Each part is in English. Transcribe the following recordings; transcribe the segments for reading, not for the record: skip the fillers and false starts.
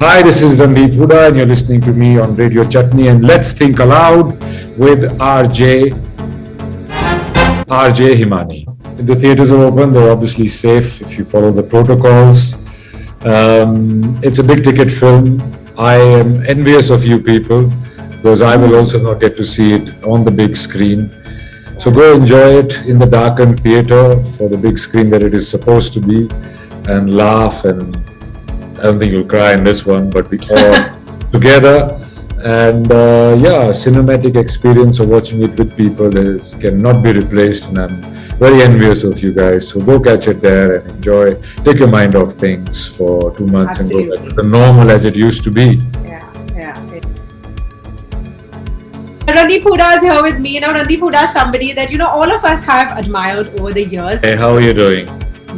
Hi, this is Randeep Hooda, and you're listening to me on Radio Chutney and Let's Think Aloud with RJ Himani. The theatres are open, they're obviously safe if you follow the protocols. It's a big ticket film. I am envious of you people because I will also not get to see it on the big screen. So go enjoy it in the darkened theatre for the big screen that it is supposed to be and laugh, and I don't think you'll cry in this one, but we all together. And cinematic experience of watching it with people cannot be replaced, and I'm very envious of you guys. So go catch it there and enjoy. Take your mind off things for 2 months. Absolutely. And go back to the normal as it used to be. Yeah. Randeep Hooda is here with me. Now, Randeep Hooda is somebody that, all of us have admired over the years. Hey, how are you doing?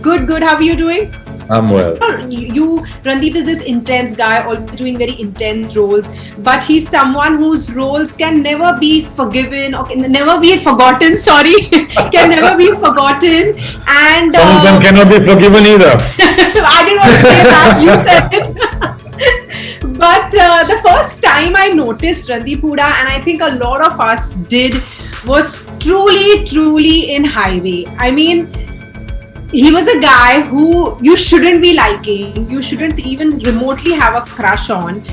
Good. How are you doing? I'm well. Randeep is this intense guy, always doing very intense roles, but he's someone whose roles can never be forgiven or can never be forgotten. Can never be forgotten. And some of them cannot be forgiven either. I didn't want to say that. You said it. But the first time I noticed Randeep Hooda, and I think a lot of us did, was truly in Highway. I mean, he was a guy who you shouldn't be liking, you shouldn't even remotely have a crush on,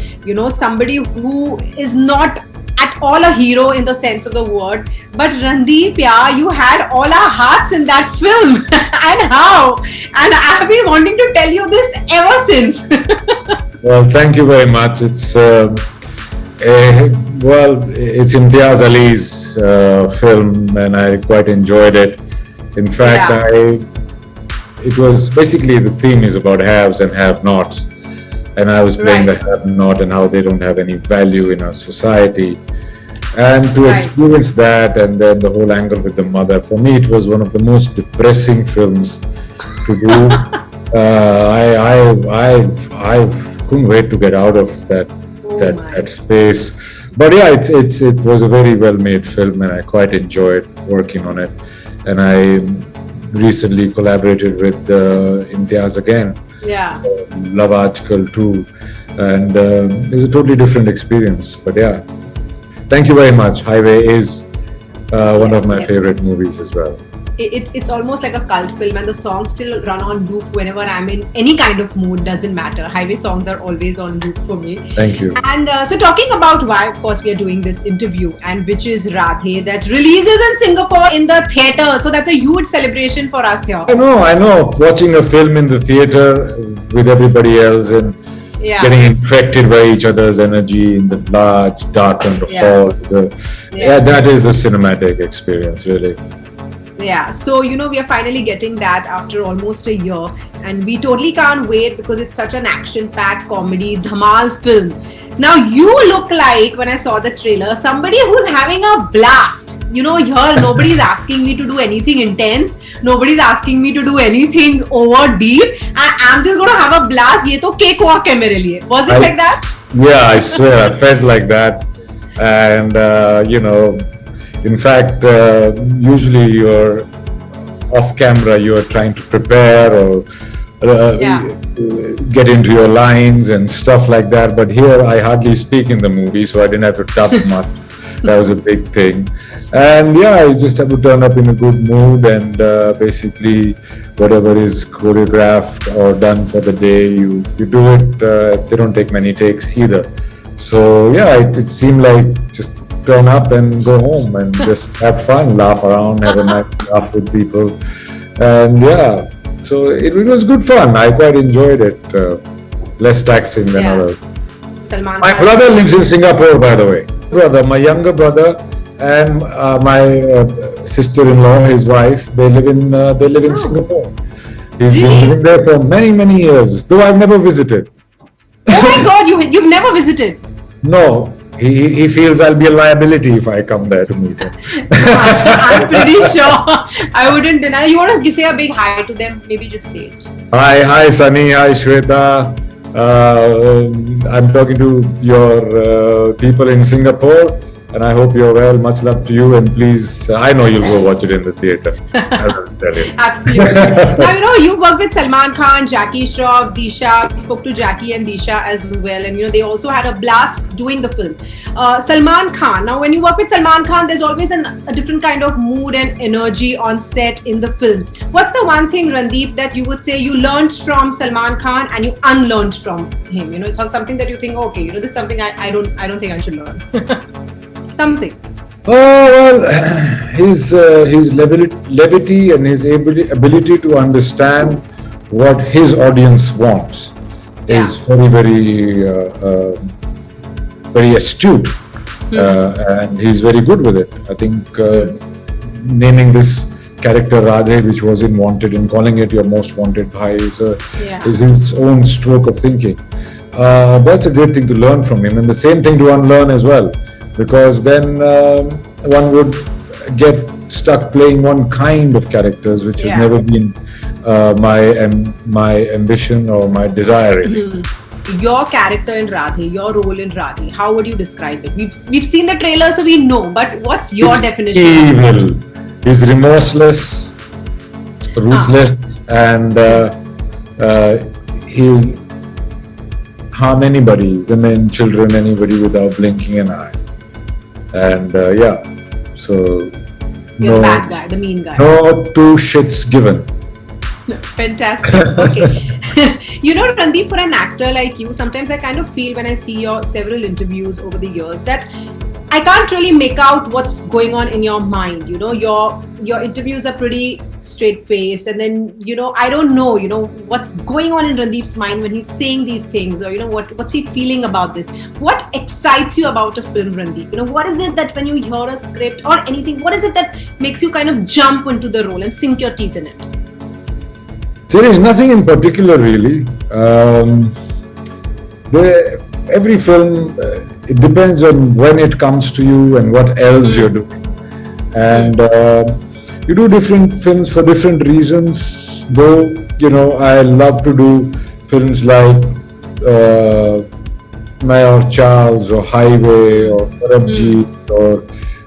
somebody who is not at all a hero in the sense of the word. But Randeep, you had all our hearts in that film. And how? And I've been wanting to tell you this ever since. Well, thank you very much. It's Imtiaz Ali's film, and I quite enjoyed it. In fact, it was basically, the theme is about haves and have-nots, and I was playing the have-not and how they don't have any value in our society, and to experience that, and then the whole angle with the mother, for me it was one of the most depressing films to do. I couldn't wait to get out of that space. But it was a very well made film, and I quite enjoyed working on it. And I recently collaborated with Imtiaz again. Yeah. Love Aajkal too, and it was a totally different experience. But thank you very much. Highway is one of my favorite movies as well. It's almost like a cult film, and the songs still run on loop whenever I'm in any kind of mood. Doesn't matter. Highway songs are always on loop for me. Thank you. And so talking about why, of course, we are doing this interview, and which is Radhe, that releases in Singapore in the theatre. So that's a huge celebration for us here. I know. Watching a film in the theatre with everybody else and getting infected by each other's energy in the large, darkened hall. That is a cinematic experience, really. Yeah, so we are finally getting that after almost a year, and we totally can't wait because it's such an action-packed comedy dhamal film. Now you look like, when I saw the trailer, somebody who's having a blast. Here nobody's asking me to do anything intense, nobody's asking me to do anything over deep, and I'm just going to have a blast. Ye to cakewalk hai mere liye. Was it like that? Yeah, I swear I felt like that. And in fact, usually you're off camera, you're trying to prepare or get into your lines and stuff like that. But here I hardly speak in the movie, so I didn't have to dub much. That was a big thing. And you just have to turn up in a good mood, and basically whatever is choreographed or done for the day, you do it. They don't take many takes either. So it seemed like just turn up and go home and just have fun, laugh around, have a nice laugh with people. And so it was good fun. I quite enjoyed it. Less taxing than others. Salman. My brother lives in Singapore, by the way. My younger brother and my sister-in-law, his wife, they live in Singapore. He's been living there for many years, though I've never visited. Oh my God, you've never visited? No. He feels I'll be a liability if I come there to meet him. I'm pretty sure. I wouldn't deny. You want to say a big hi to them? Maybe just say it. Hi Sunny, hi Shweta. I'm talking to your people in Singapore. And I hope you're well. Much love to you. And please, I know you'll go watch it in the theatre. I will tell you. Absolutely. Now, you worked with Salman Khan, Jackie, Shroff, Disha. Spoke to Jackie and Disha as well. And, they also had a blast doing the film. Salman Khan. Now, when you work with Salman Khan, there's always a different kind of mood and energy on set in the film. What's the one thing, Randeep, that you would say you learned from Salman Khan and you unlearned from him? It's something that you think, okay, this is something I don't think I should learn. Something. Oh, well, his levity and his ability to understand what his audience wants is very, very, very astute, and he's very good with it. I think naming this character Radhe, which was in Wanted, and calling it your most wanted bhai is his own stroke of thinking. That's a great thing to learn from him, and the same thing to unlearn as well. Because then one would get stuck playing one kind of characters, which has never been my ambition or my desire, really. Your character in Radhe, your role in Radhe, how would you describe it? We've seen the trailer, so we know. But what's your definition? Evil. He's remorseless, ruthless, and he'll harm anybody, women, children, anybody without blinking an eye. And so you're the bad guy, the mean guy. No two shits given. Fantastic. Okay. Randeep, for an actor like you, sometimes I kind of feel when I see your several interviews over the years that I can't really make out what's going on in your mind. Your interviews are pretty straight-faced, and then I don't know what's going on in Randeep's mind when he's saying these things, or what's he feeling about this. What excites you about a film, Randeep? What is it that when you hear a script or anything, what is it that makes you kind of jump into the role and sink your teeth in it? There is nothing in particular, really. Every film, it depends on when it comes to you and what else you're doing. And you do different films for different reasons. Though, I love to do films like Mayor Charles or Highway or Sarabjit or,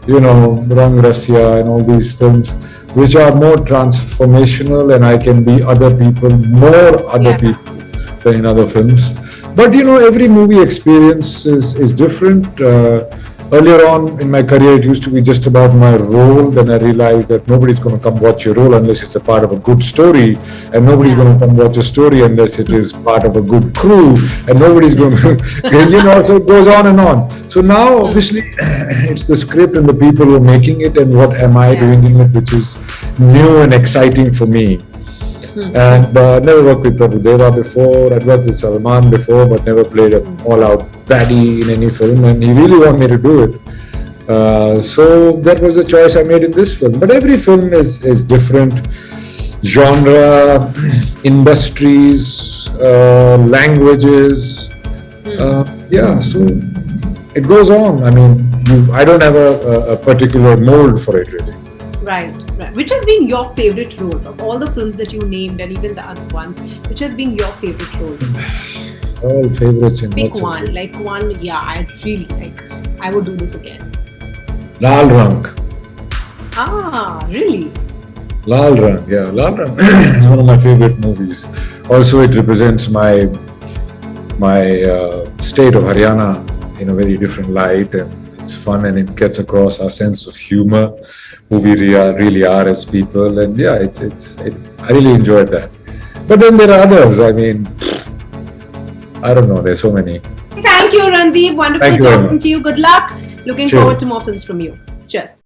Rang Rasya and all these films, which are more transformational, and I can be more other people than in other films. But every movie experience is different. Earlier on in my career, it used to be just about my role. Then I realized that nobody's going to come watch your role unless it's a part of a good story, and nobody's going to come watch a story unless it is part of a good crew, and nobody's going to, so it goes on and on. So now, obviously, it's the script and the people who are making it, and what am I doing in it, which is new and exciting for me. And never worked with Prabhudeva before. I'd worked with Salman before, but never played an all-out baddie in any film, and he really wanted me to do it. So that was the choice I made in this film. But every film is different. Genre, industries, languages. So it goes on. I mean, I don't have a particular mold for it, really. Right. Which has been your favorite role of all the films that you named, and even the other ones? Which has been your favorite role? All favorites in pick one, like one. Yeah, I really like. I would do this again. Lal Rang. Ah, really? Lal Rang, yeah. Lal Rang is one of my favorite movies. Also, it represents my state of Haryana in a very different light, and it's fun, and it gets across our sense of humor, who we really are as people, and I really enjoyed that. But then there are others. I mean, I don't know. There's so many. Thank you, Randeep. Wonderful talking to you. Good luck. Looking forward to more films from you. Cheers.